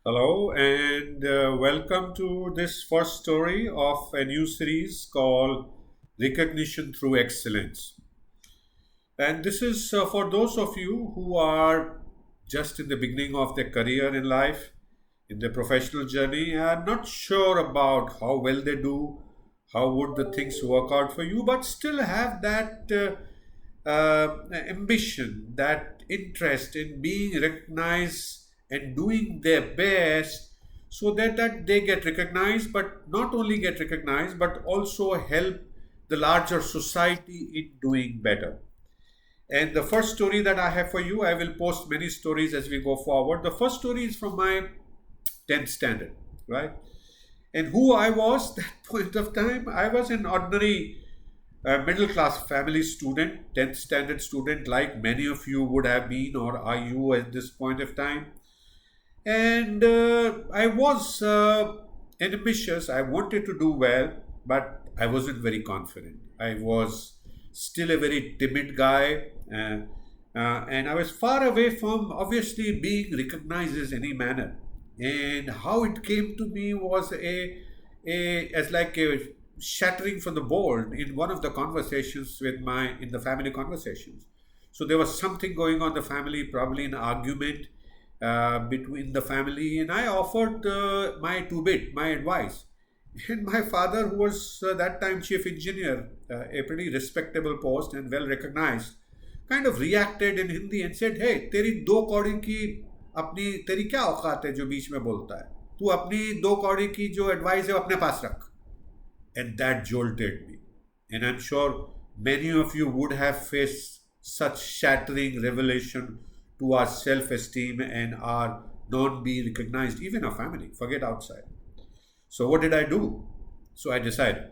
Hello, and welcome to this first story of a new series called Recognition Through Excellence. And this is for those of you who are just in the beginning of their career in life, in their professional journey, and not sure about how well they do, how would the things work out for you, but still have that ambition, that interest in being recognized and doing their best so that they get recognized, but not only get recognized, but also help the larger society in doing better. And the first story that I have for you, I will post many stories as we go forward. The first story is from my 10th standard, right? And who I was that point of time, I was an ordinary middle class family student, 10th standard student, like many of you would have been, or are you at this point of time. And I was ambitious, I wanted to do well, but I wasn't very confident. I was still a very timid guy. And I was far away from obviously being recognized as any manner. And how it came to me was as like a shattering from the board in one of the conversations with my in the family conversations. So there was something going on in the family, probably an argument between the family, and I offered my two bit, my advice. And my father, who was that time chief engineer, a pretty respectable post and well recognized, kind of reacted in Hindi and said, "Hey, तेरी दो कौड़ी की अपनी तेरी क्या औकात है जो बीच में बोलता है? तू अपनी दो कौड़ी की जो एडवाइस है वो अपने पास रख." And that jolted me. And I'm sure many of you would have faced such shattering revelation to our self esteem and our not being recognized, even our family, forget outside. So, what did I do? So, I decided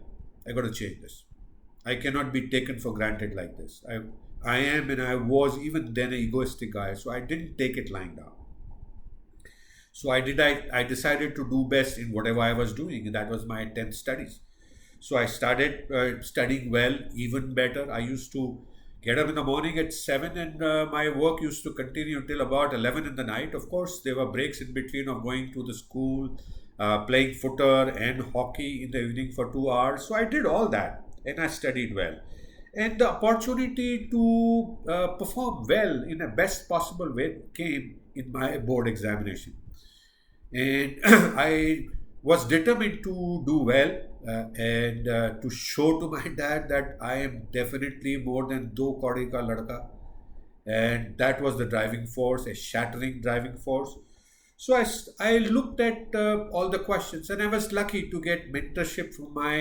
I got to change this. I cannot be taken for granted like this. I am and I was even then an egoistic guy, so I didn't take it lying down. So I decided to do best in whatever I was doing, and that was my 10th studies. So I started studying well, even better. I used to get up in the morning at 7, and my work used to continue until about 11 in the night. Of course, there were breaks in between of going to the school, playing footer and hockey in the evening for 2 hours. So I did all that, and I studied well. And the opportunity to perform well in the best possible way came in my board examination. And I was determined to do well and to show to my dad that I am definitely more than do kaudi ka ladka. And that was the driving force, a shattering driving force. So I looked at all the questions, and I was lucky to get mentorship from my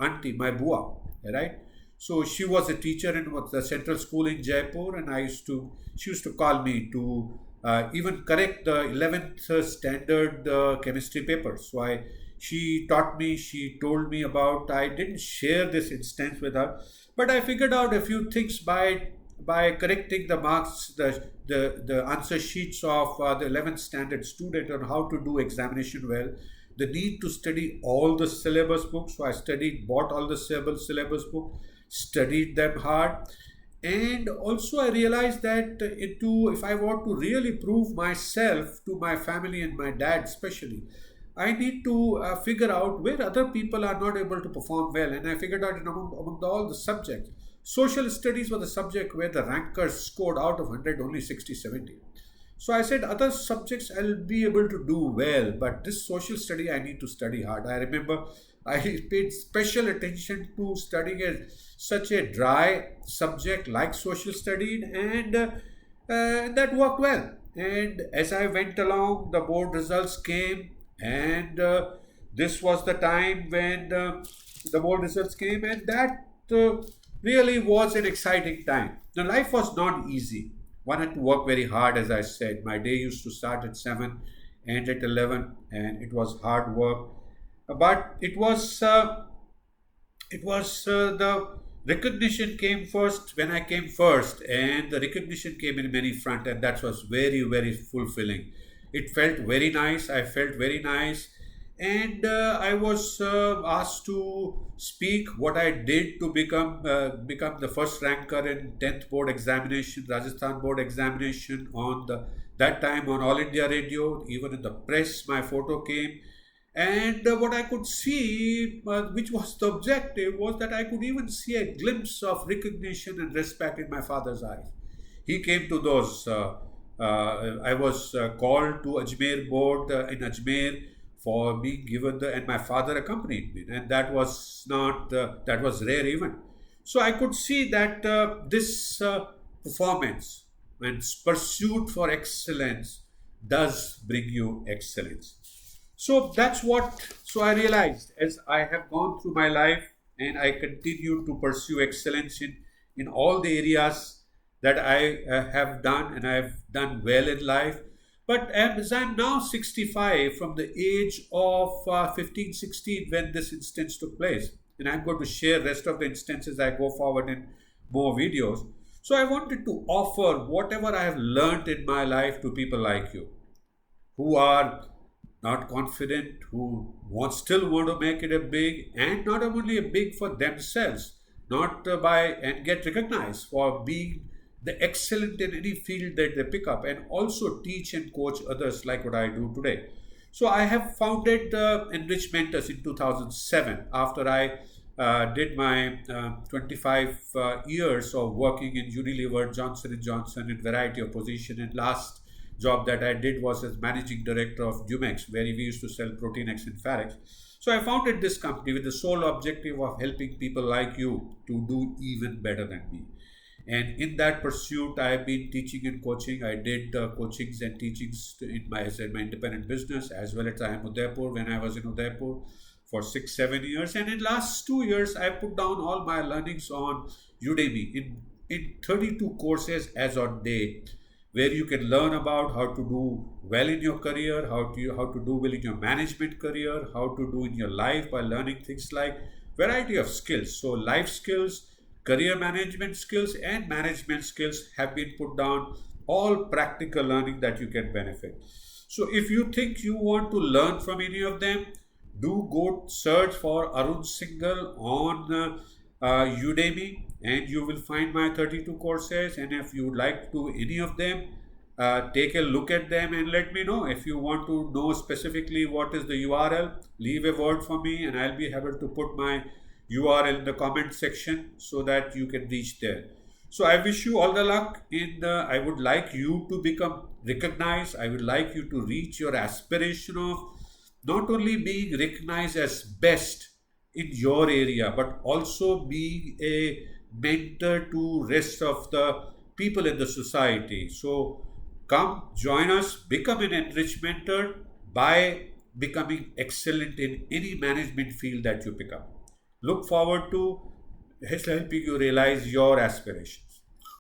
auntie, my bua, right? So she was a teacher in the central school in Jaipur, and she used to call me to even correct the 11th standard chemistry paper. She taught me, she told me about, I didn't share this instance with her, but I figured out a few things by correcting the marks, the answer sheets of the 11th standard student on how to do examination well, the need to study all the syllabus books. So I bought all the syllabus book, studied them hard. And also I realized that if I want to really prove myself to my family and my dad especially, I need to figure out where other people are not able to perform well. And I figured out among all the subjects, social studies were the subject where the rankers scored out of 100 only 60, 70. So I said, other subjects I'll be able to do well, but this social study I need to study hard. I remember I paid special attention to studying such a dry subject like social study, and that worked well. And as I went along, the board results came, and this was the time when the board results came, and that really was an exciting time. The life was not easy. One had to work very hard, as I said. My day used to start at 7, end at 11, and it was hard work. But the recognition came first when I came first, and the recognition came in many front, and that was very, very fulfilling. It felt very nice. I felt very nice, and I was asked to speak what I did to become the first ranker in 10th board examination, Rajasthan board examination on the That time on All India Radio, even in the press, my photo came. And what I could see, which was the objective, was that I could even see a glimpse of recognition and respect in my father's eyes. He came to those. I was called to Ajmer board in Ajmer for being given the, and my father accompanied me, and that was not that was rare even. So I could see that this performance and pursuit for excellence does bring you excellence. So that's what, so I realized as I have gone through my life and I continue to pursue excellence in all the areas that I have done and I've done well in life. But as I'm now 65, from the age of 15, 16, when this instance took place, and I'm going to share rest of the instances I go forward in more videos. So I wanted to offer whatever I have learned in my life to people like you who are not confident, who still want to make it a big, and not only a big for themselves, not by and get recognized for being the excellent in any field that they pick up, and also teach and coach others like what I do today. So I have founded Enrich Mentors in 2007 after I did my 25 years of working in Unilever, Johnson and Johnson in variety of positions. And last job that I did was as managing director of Jumex, where we used to sell Protein X and Farex. So I founded this company with the sole objective of helping people like you to do even better than me. And in that pursuit, I have been teaching and coaching. I did coachings and teachings in my, as in my independent business, as well as I am Udaipur when I was in Udaipur for 6, 7 years. And in last 2 years, I put down all my learnings on Udemy in 32 courses as on date, where you can learn about how to do well in your career, how to do well in your management career, how to do in your life by learning things like variety of skills. So life skills, career management skills, and management skills have been put down, all practical learning that you can benefit. So if you think you want to learn from any of them, do go search for Arun Singhal on Udemy, and you will find my 32 courses. And if you would like to any of them, take a look at them and let me know. If you want to know specifically what is the URL, leave a word for me and I'll be able to put my URL in the comment section so that you can reach there. So I wish you all the luck I would like you to become recognized. I would like you to reach your aspiration of not only being recognized as best in your area, but also being a mentor to rest of the people in the society. So come join us, become an enrichmenter by becoming excellent in any management field that you pick up. Look forward to helping you realize your aspirations.